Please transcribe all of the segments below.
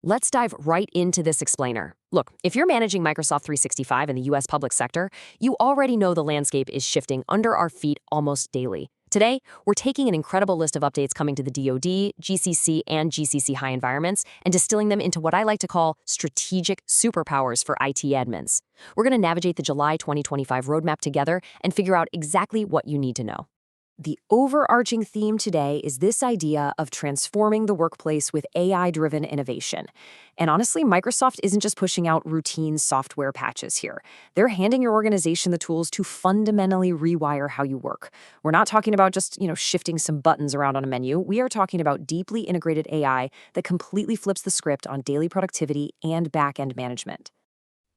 Let's dive right into this explainer. Look, if you're managing Microsoft 365 in the US public sector, you already know the landscape is shifting under our feet almost daily. Today, we're taking an incredible list of updates coming to the DoD, GCC, and GCC high environments and distilling them into what I like to call strategic superpowers for IT admins. We're going to navigate the July 2025 roadmap together and figure out exactly what you need to know. The overarching theme today is this idea of transforming the workplace with AI-driven innovation. And honestly, Microsoft isn't just pushing out routine software patches here. They're handing your organization the tools to fundamentally rewire how you work. We're not talking about just, shifting some buttons around on a menu. We are talking about deeply integrated AI that completely flips the script on daily productivity and back-end management.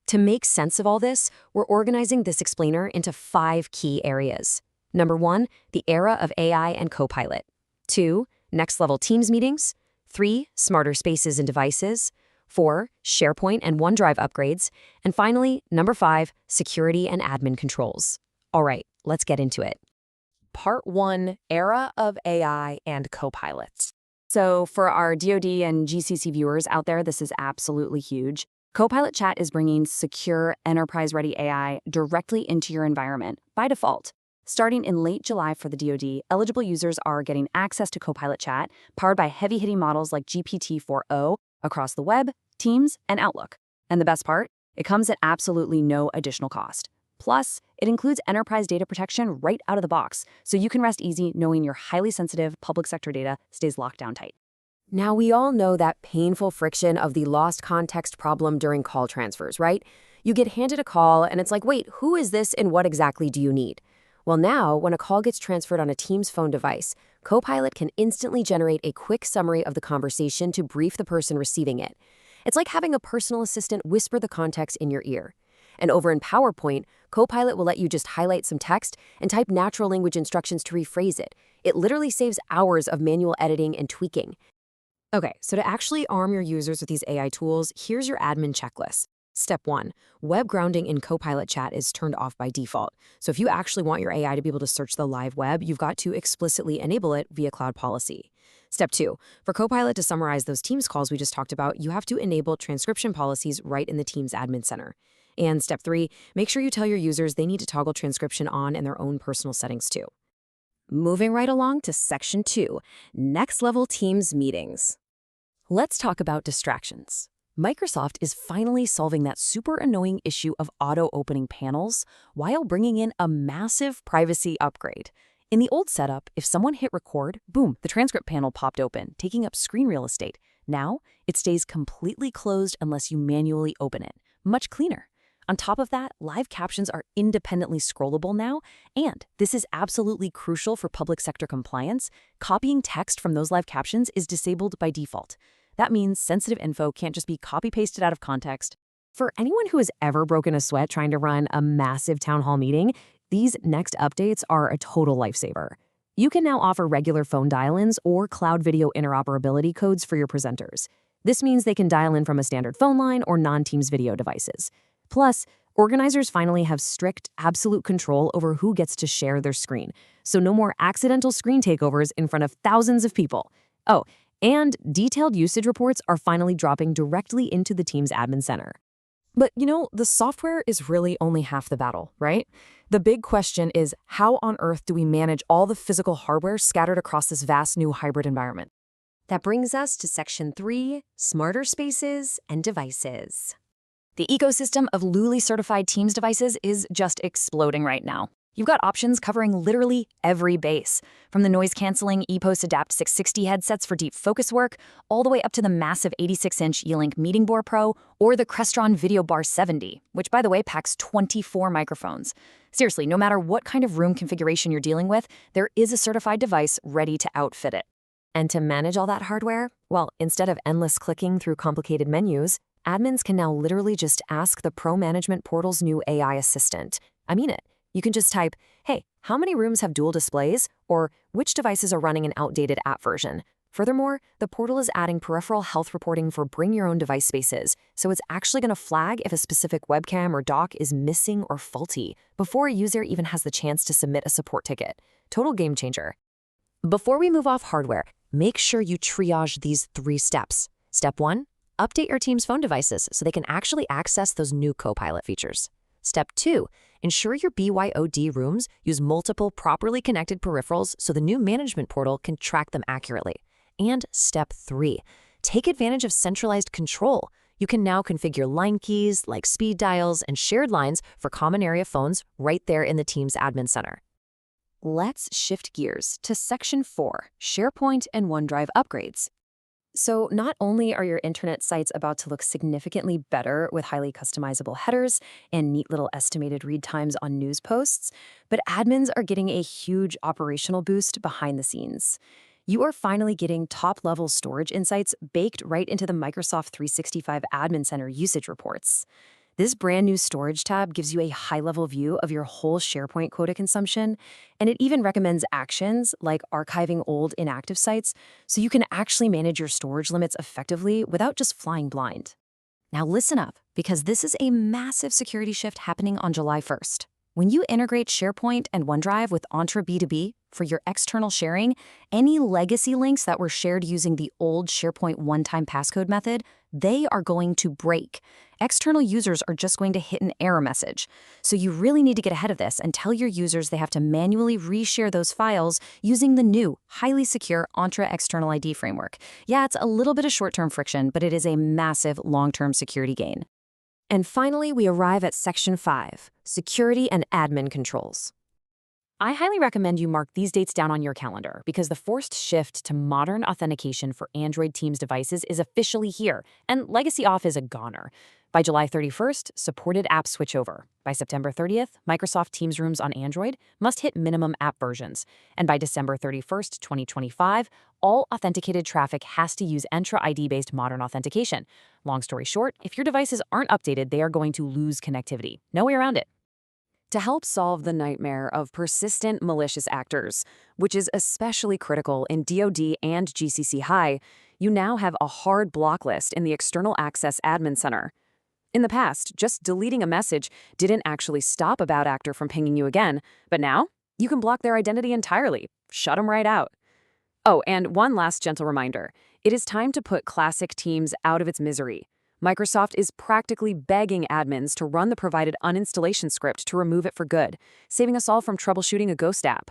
To make sense of all this, we're organizing this explainer into 5 key areas. Number 1, the era of AI and Copilot. 2, next-level Teams meetings. 3, smarter spaces and devices. 4, SharePoint and OneDrive upgrades. And finally, number 5, security and admin controls. All right, let's get into it. Part 1, era of AI and Copilots. So for our DoD and GCC viewers out there, this is absolutely huge. Copilot Chat is bringing secure, enterprise-ready AI directly into your environment by default. Starting in late July for the DoD, eligible users are getting access to Copilot Chat, powered by heavy-hitting models like GPT-4o across the web, Teams, and Outlook. And the best part? It comes at absolutely no additional cost. Plus, it includes enterprise data protection right out of the box, so you can rest easy knowing your highly sensitive public sector data stays locked down tight. Now, we all know that painful friction of the lost context problem during call transfers, right? You get handed a call, and it's like, wait, who is this and what exactly do you need? Well, now, when a call gets transferred on a Teams phone device, Copilot can instantly generate a quick summary of the conversation to brief the person receiving it. It's like having a personal assistant whisper the context in your ear. And over in PowerPoint, Copilot will let you just highlight some text and type natural language instructions to rephrase it. It literally saves hours of manual editing and tweaking. Okay, so to actually arm your users with these AI tools, here's your admin checklist. Step 1, web grounding in Copilot Chat is turned off by default. So if you actually want your AI to be able to search the live web, you've got to explicitly enable it via cloud policy. Step 2, for Copilot to summarize those Teams calls we just talked about, you have to enable transcription policies right in the Teams admin center. And step 3, make sure you tell your users they need to toggle transcription on in their own personal settings too. Moving right along to section 2, next level Teams meetings. Let's talk about distractions. Microsoft is finally solving that super annoying issue of auto-opening panels while bringing in a massive privacy upgrade. In the old setup, if someone hit record, boom, the transcript panel popped open, taking up screen real estate. Now, it stays completely closed unless you manually open it. Much cleaner. On top of that, live captions are independently scrollable now, and this is absolutely crucial for public sector compliance. Copying text from those live captions is disabled by default. That means sensitive info can't just be copy-pasted out of context. For anyone who has ever broken a sweat trying to run a massive town hall meeting, these next updates are a total lifesaver. You can now offer regular phone dial-ins or cloud video interoperability codes for your presenters. This means they can dial in from a standard phone line or non-Teams video devices. Plus, organizers finally have strict, absolute control over who gets to share their screen, so no more accidental screen takeovers in front of thousands of people. Oh, and detailed usage reports are finally dropping directly into the Teams admin center. But the software is really only half the battle, right? The big question is, how on earth do we manage all the physical hardware scattered across this vast new hybrid environment? That brings us to section 3, smarter spaces and devices. The ecosystem of Luli-certified Teams devices is just exploding right now. You've got options covering literally every base, from the noise-canceling EPOS Adapt 660 headsets for deep focus work, all the way up to the massive 86-inch E-Link Meeting Board Pro, or the Crestron Video Bar 70, which, by the way, packs 24 microphones. Seriously, no matter what kind of room configuration you're dealing with, there is a certified device ready to outfit it. And to manage all that hardware, well, instead of endless clicking through complicated menus, admins can now literally just ask the Pro Management Portal's new AI assistant. I mean it. You can just type, hey, how many rooms have dual displays? Or which devices are running an outdated app version? Furthermore, the portal is adding peripheral health reporting for bring your own device spaces, so it's actually going to flag if a specific webcam or dock is missing or faulty before a user even has the chance to submit a support ticket. Total game changer. Before we move off hardware, make sure you triage these 3 steps. Step 1, Update your team's phone devices so they can actually access those new Copilot features. Step 2, ensure your BYOD rooms use multiple properly connected peripherals so the new management portal can track them accurately. And Step 3, take advantage of centralized control. You can now configure line keys like speed dials and shared lines for common area phones right there in the team's admin center. Let's shift gears to Section 4, SharePoint and OneDrive upgrades. So not only are your internet sites about to look significantly better with highly customizable headers and neat little estimated read times on news posts, but admins are getting a huge operational boost behind the scenes. You are finally getting top-level storage insights baked right into the Microsoft 365 Admin Center usage reports. This brand new storage tab gives you a high-level view of your whole SharePoint quota consumption, and it even recommends actions like archiving old inactive sites so you can actually manage your storage limits effectively without just flying blind. Now listen up, because this is a massive security shift happening on July 1st. When you integrate SharePoint and OneDrive with Entra B2B for your external sharing, any legacy links that were shared using the old SharePoint one-time passcode method, they are going to break. External users are just going to hit an error message. So you really need to get ahead of this and tell your users they have to manually reshare those files using the new, highly secure Entra External ID framework. Yeah, it's a little bit of short-term friction, but it is a massive long-term security gain. And finally, we arrive at Section 5, Security and Admin Controls. I highly recommend you mark these dates down on your calendar because the forced shift to modern authentication for Android Teams devices is officially here, and Legacy Off is a goner. By July 31st, supported apps switch over. By September 30th, Microsoft Teams rooms on Android must hit minimum app versions. And by December 31st, 2025, all authenticated traffic has to use Entra ID-based modern authentication. Long story short, if your devices aren't updated, they are going to lose connectivity. No way around it. To help solve the nightmare of persistent malicious actors, which is especially critical in DoD and GCC High, you now have a hard block list in the External Access Admin Center. In the past, just deleting a message didn't actually stop a bad actor from pinging you again, but now you can block their identity entirely, shut them right out. Oh, and one last gentle reminder. It is time to put classic Teams out of its misery. Microsoft is practically begging admins to run the provided uninstallation script to remove it for good, saving us all from troubleshooting a ghost app.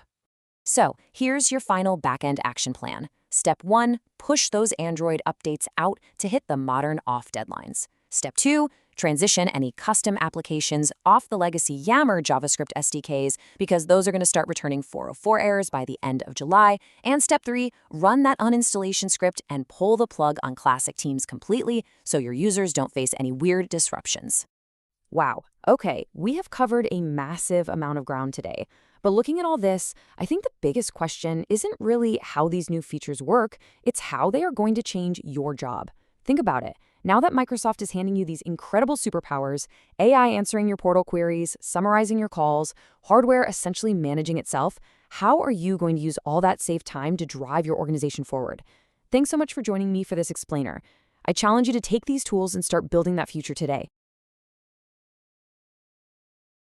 So, here's your final backend action plan. Step 1, push those Android updates out to hit the modern off deadlines. Step 2, transition any custom applications off the legacy Yammer JavaScript SDKs because those are going to start returning 404 errors by the end of July. And Step 3, run that uninstallation script and pull the plug on Classic Teams completely so your users don't face any weird disruptions. Wow, okay, we have covered a massive amount of ground today. But looking at all this, I think the biggest question isn't really how these new features work, it's how they are going to change your job. Think about it. Now that Microsoft is handing you these incredible superpowers, AI answering your portal queries, summarizing your calls, hardware essentially managing itself, how are you going to use all that saved time to drive your organization forward? Thanks so much for joining me for this explainer. I challenge you to take these tools and start building that future today.